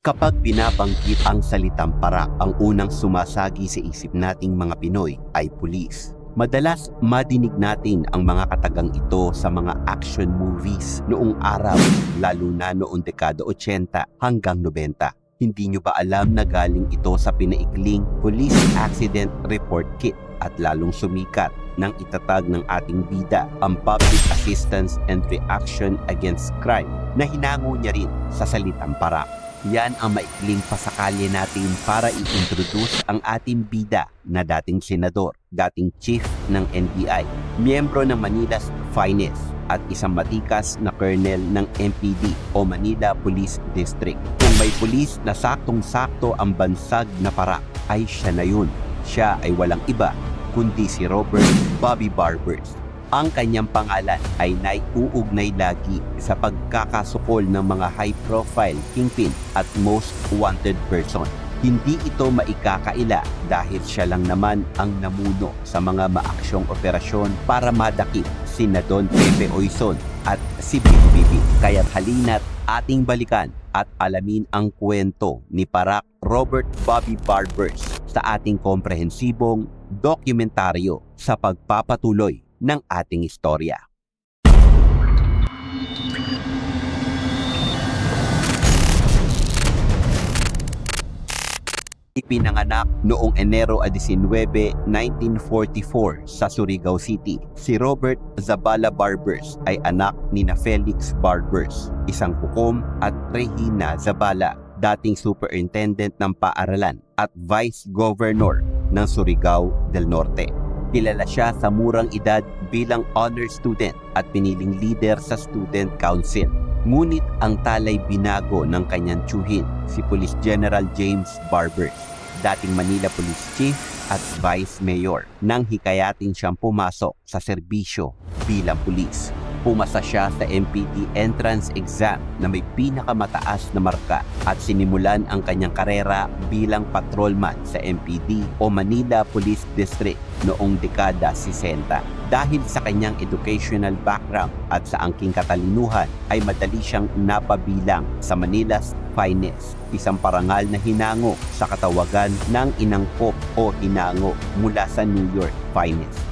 Kapag binabanggit ang salitang para, ang unang sumasagi sa isip nating mga Pinoy ay pulis. Madalas madinig natin ang mga katagang ito sa mga action movies noong araw, lalo na noong dekada 80 hanggang 90. Hindi nyo ba alam na galing ito sa pinaikling Police Accident Report Kit at lalong sumikat nang itatag ng ating bida ang Public Assistance and Reaction Against Crime na hinango niya rin sa salitang para. Yan ang maikling pasakalye natin para i-introduce ang ating bida na dating senador, dating chief ng NBI, miyembro ng Manila's Finest at isang matikas na colonel ng MPD o Manila Police District. Kung may pulis na saktong-sakto ang bansag na para, ay siya na yun. Siya ay walang iba kundi si Robert Bobby Barbers. Ang kanyang pangalan ay naiuugnay lagi sa pagkakasukol ng mga high-profile kingpin at most wanted person. Hindi ito maikakaila dahil siya lang naman ang namuno sa mga maaksyong operasyon para madakip sina Don Pepe Oison at si Bibi. Kaya't halina't ating balikan at alamin ang kwento ni Parak Robert Bobby Barbers sa ating komprehensibong dokumentaryo sa pagpapatuloy ng ating istorya. Ipinanganak noong Enero 19, 1944 sa Surigao City. Si Robert Zabala Barbers ay anak ni na Felix Barbers, isang hukom, at Regina Zabala, dating superintendent ng paaralan at vice governor ng Surigao del Norte. Kilala siya sa murang edad bilang honor student at piniling leader sa student council. Ngunit ang talay binago ng kanyang tiyuhin, si Police General James Barbers, dating Manila Police Chief at Vice Mayor, nang hikayatin siyang pumasok sa serbisyo bilang pulis. Pumasa siya sa MPD entrance exam na may pinakamataas na marka at sinimulan ang kanyang karera bilang patrolman sa MPD o Manila Police District noong dekada 60. Dahil sa kanyang educational background at sa angking katalinuhan ay madali siyang napabilang sa Manila's Finest, isang parangal na hinango sa katawagan ng inangkop o hinango mula sa New York Finest.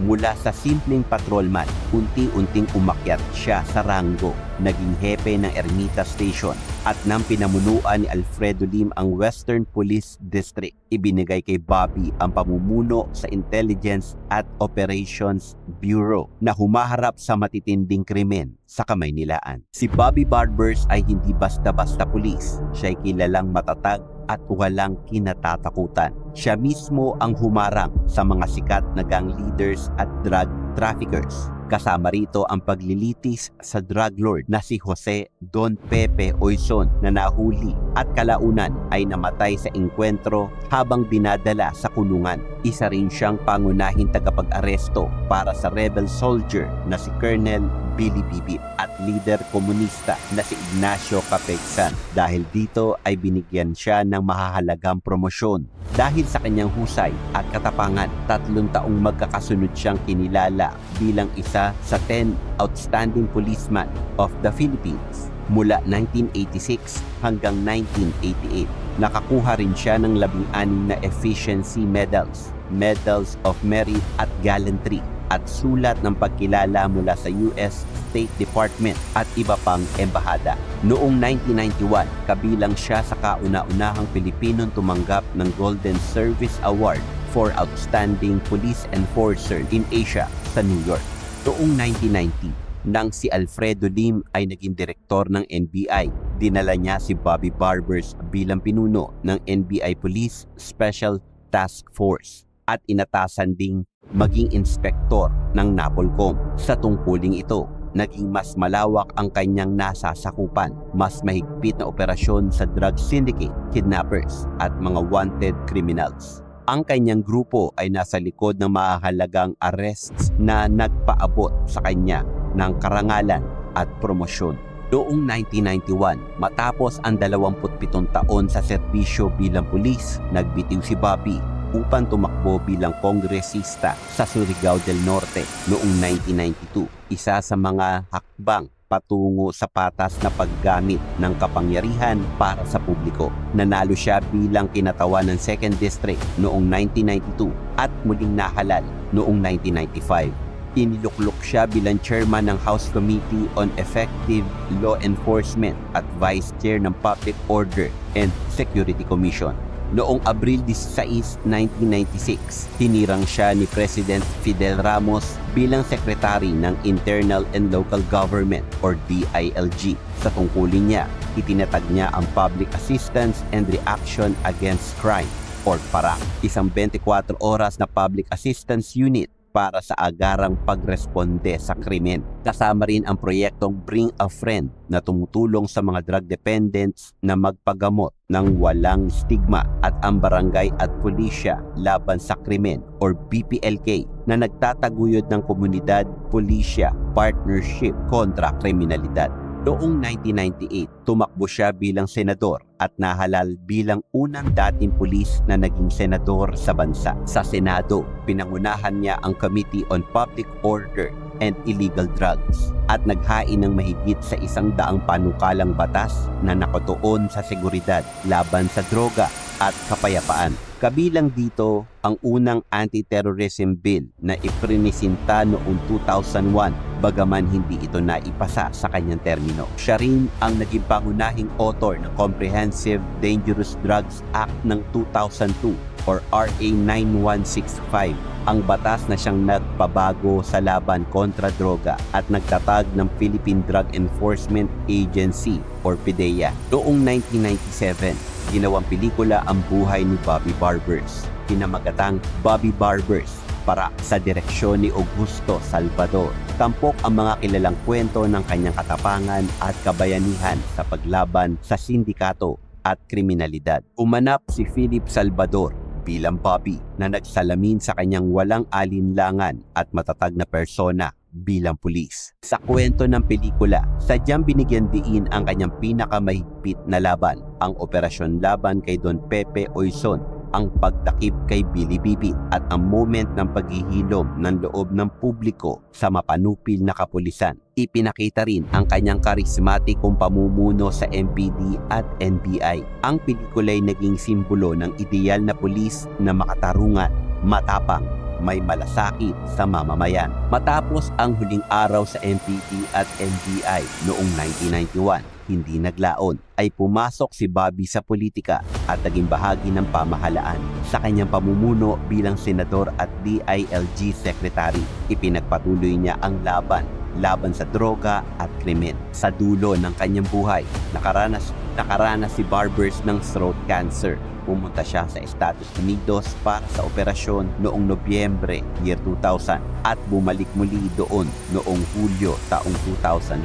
Mula sa simpleng patrolman, unti-unting umakyat siya sa ranggo, naging hepe ng Ermita Station at nang pinamunuan ni Alfredo Lim ang Western Police District, ibinigay kay Bobby ang pamumuno sa Intelligence at Operations Bureau na humaharap sa matitinding krimen sa Kamaynilaan. Si Bobby Barbers ay hindi basta-basta pulis. Siya ay kilalang matatag at walang kinatatakutan. Siya mismo ang humarang sa mga sikat na gang leaders at drug traffickers. Kasama rito ang paglilitis sa drug lord na si Jose Don Pepe Oison na nahuli at kalaunan ay namatay sa engkwentro habang dinadala sa kulungan. Isa rin siyang pangunahing tagapag-aresto para sa rebel soldier na si Colonel Billy Bibip at leader komunista na si Ignacio Capexan. Dahil dito ay binigyan siya ng mahahalagang promosyon. Dahil sa kanyang husay at katapangan, 3 taong magkakasunod siyang kinilala bilang isa sa 10 outstanding policemen of the Philippines. Mula 1986 hanggang 1988, nakakuha rin siya ng 16 na efficiency medals, medals of merit at gallantry, at sulat ng pagkilala mula sa US State Department at iba pang embahada. Noong 1991, kabilang siya sa kauna-unahang Pilipinong tumanggap ng Golden Service Award for Outstanding Police Enforcer in Asia sa New York. Noong 1990, nang si Alfredo Lim ay naging direktor ng NBI, dinala niya si Bobby Barbers bilang pinuno ng NBI Police Special Task Force at inatasan ding maging inspektor ng NAPOLCOM. Sa tungkuling ito, naging mas malawak ang kanyang nasasakupan, mas mahigpit na operasyon sa drug syndicate, kidnappers at mga wanted criminals. Ang kanyang grupo ay nasa likod ng mahalagang arrests na nagpaabot sa kanya ng karangalan at promosyon. Noong 1991, matapos ang 27 taon sa serbisyo bilang pulis, nagbitiw si Bobby upang tumakbo bilang kongresista sa Surigao del Norte noong 1992. Isa sa mga hakbang patungo sa patas na paggamit ng kapangyarihan para sa publiko. Nanalo siya bilang kinatawan ng 2nd District noong 1992 at muling nahalal noong 1995. Iniluklok siya bilang chairman ng House Committee on Effective Law Enforcement at vice chair ng Public Order and Security Commission. Noong Abril 16, 1996, tinirang siya ni President Fidel Ramos bilang sekretary ng Internal and Local Government or DILG. Sa tungkulin niya, itinatag niya ang Public Assistance and Reaction Against Crime or PARAC, isang 24 oras na public assistance unit para sa agarang pagresponde sa krimen. Kasama rin ang proyektong Bring a Friend na tumutulong sa mga drug dependents na magpagamot ng walang stigma at ang Barangay at Pulisya Laban sa Krimen or BPLK na nagtataguyod ng komunidad pulisya partnership kontra kriminalidad. Noong 1998, tumakbo siya bilang senador at nahalal bilang unang dating pulis na naging senador sa bansa. Sa Senado, pinangunahan niya ang Committee on Public Order and Illegal Drugs at naghain ng mahigit sa 100 panukalang batas na nakatuon sa seguridad, laban sa droga at kapayapaan. Kabilang dito ang unang anti-terrorism bill na iprinisinta noong 2001 bagaman hindi ito naipasa sa kanyang termino. Siya rin ang naging pangunahing author ng Comprehensive Dangerous Drugs Act ng 2002 or RA 9165, ang batas na siyang nagpabago sa laban kontra droga at nagtatag ng Philippine Drug Enforcement Agency or PDEA. Noong 1997, ginawang pelikula ang buhay ni Bobby Barbers, pinamagatang Bobby Barbers, para sa direksyon ni Augusto Salvador. Tampok ang mga kilalang kwento ng kanyang katapangan at kabayanihan sa paglaban sa sindikato at kriminalidad. Umanap si Philip Salvador bilang Bobby na nagsalamin sa kanyang walang alinlangan at matatag na persona bilang pulis. Sa kwento ng pelikula, sadyang binigyan diin ang kanyang pinakamahigpit na laban, ang operasyon laban kay Don Pepe Oison, ang pagtakip kay Billy Bibit at ang moment ng paghihilom ng loob ng publiko sa mapanupil na kapulisan. Ipinakita rin ang kanyang karismatikong pamumuno sa MPD at NBI. Ang pelikula'y naging simbolo ng ideal na pulis na makatarungan, matapang, may malasakit sa mamamayan. Matapos ang huling araw sa MPD at NBI noong 1991, hindi naglaon, ay pumasok si Bobby sa politika at naging bahagi ng pamahalaan. Sa kanyang pamumuno bilang senador at DILG secretary, ipinagpatuloy niya ang laban sa droga at krimen. Sa dulo ng kanyang buhay, nakaranas si Barbers ng throat cancer. Pumunta siya sa Estados Unidos para sa operasyon noong Nobyembre year 2000 at bumalik muli doon noong Hulyo taong 2005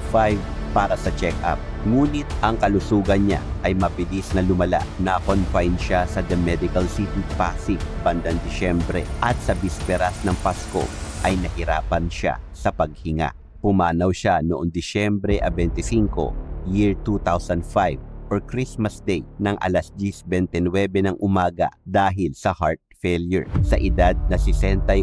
para sa check-up. Ngunit ang kalusugan niya ay mabilis na lumala. Na-confine siya sa The Medical City Pasig bandang Disyembre at sa bisperas ng Pasko ay nahirapan siya sa paghinga. Pumanaw siya noong Disyembre 25, year 2005 or Christmas Day ng alas 10:29 ng umaga dahil sa heart failure sa edad na 61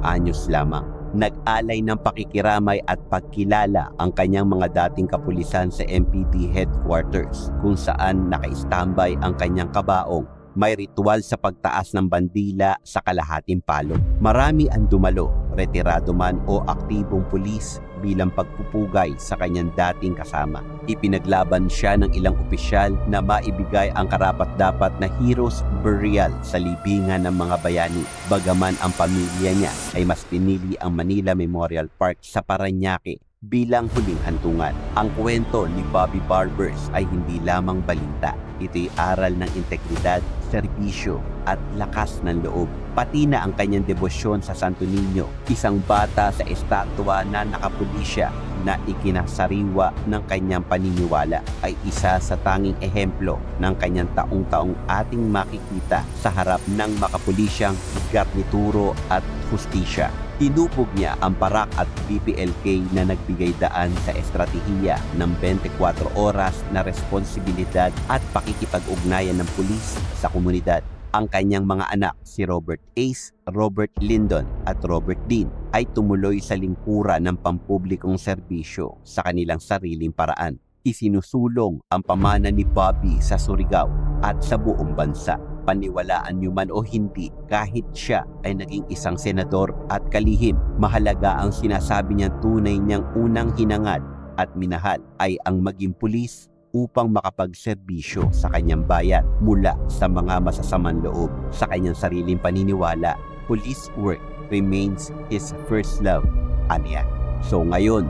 anyos lamang. Nag-alay ng pakikiramay at pagkilala ang kanyang mga dating kapulisan sa MPD headquarters kung saan naka-standby ang kanyang kabaong. May ritual sa pagtaas ng bandila sa kalahating palok. Marami ang dumalo, retirado man o aktibong pulis bilang pagpupugay sa kanyang dating kasama. Ipinaglaban siya ng ilang opisyal na maibigay ang karapat-dapat na heroes burial sa libingan ng mga bayani. Bagaman ang pamilya niya ay mas pinili ang Manila Memorial Park sa Parañaque bilang huling hantungan. Ang kwento ni Bobby Barbers ay hindi lamang balita. Ito'y aral ng integridad, serbisyo at lakas ng loob. Pati na ang kanyang debosyon sa Santo Niño, isang bata sa estatwa na nakapulisya na ikinasariwa ng kanyang paniniwala, ay isa sa tanging ehemplo ng kanyang taong-taong ating makikita sa harap ng makapulisyang garnituro at hustisya. Tinupog niya ang PARAC at BPLK na nagbigay daan sa estratehiya ng 24 oras na responsibilidad at pakikipag-ugnayan ng pulis sa komunidad. Ang kanyang mga anak, si Robert Ace, Robert Lyndon at Robert Dean, ay tumuloy sa lingkuran ng pampublikong serbisyo sa kanilang sariling paraan. Isinusulong ang pamana ni Bobby sa Surigao at sa buong bansa. Paniwalaan niyo man o hindi, kahit siya ay naging isang senador at kalihim, mahalaga ang sinasabi niyang tunay niyang unang hinangad at minahal ay ang maging pulis upang makapagserbisyo sa kanyang bayan mula sa mga masasamang loob. Sa kanyang sariling paniniwala, police work remains his first love. Aniya. So ngayon,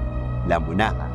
alam mo na ha?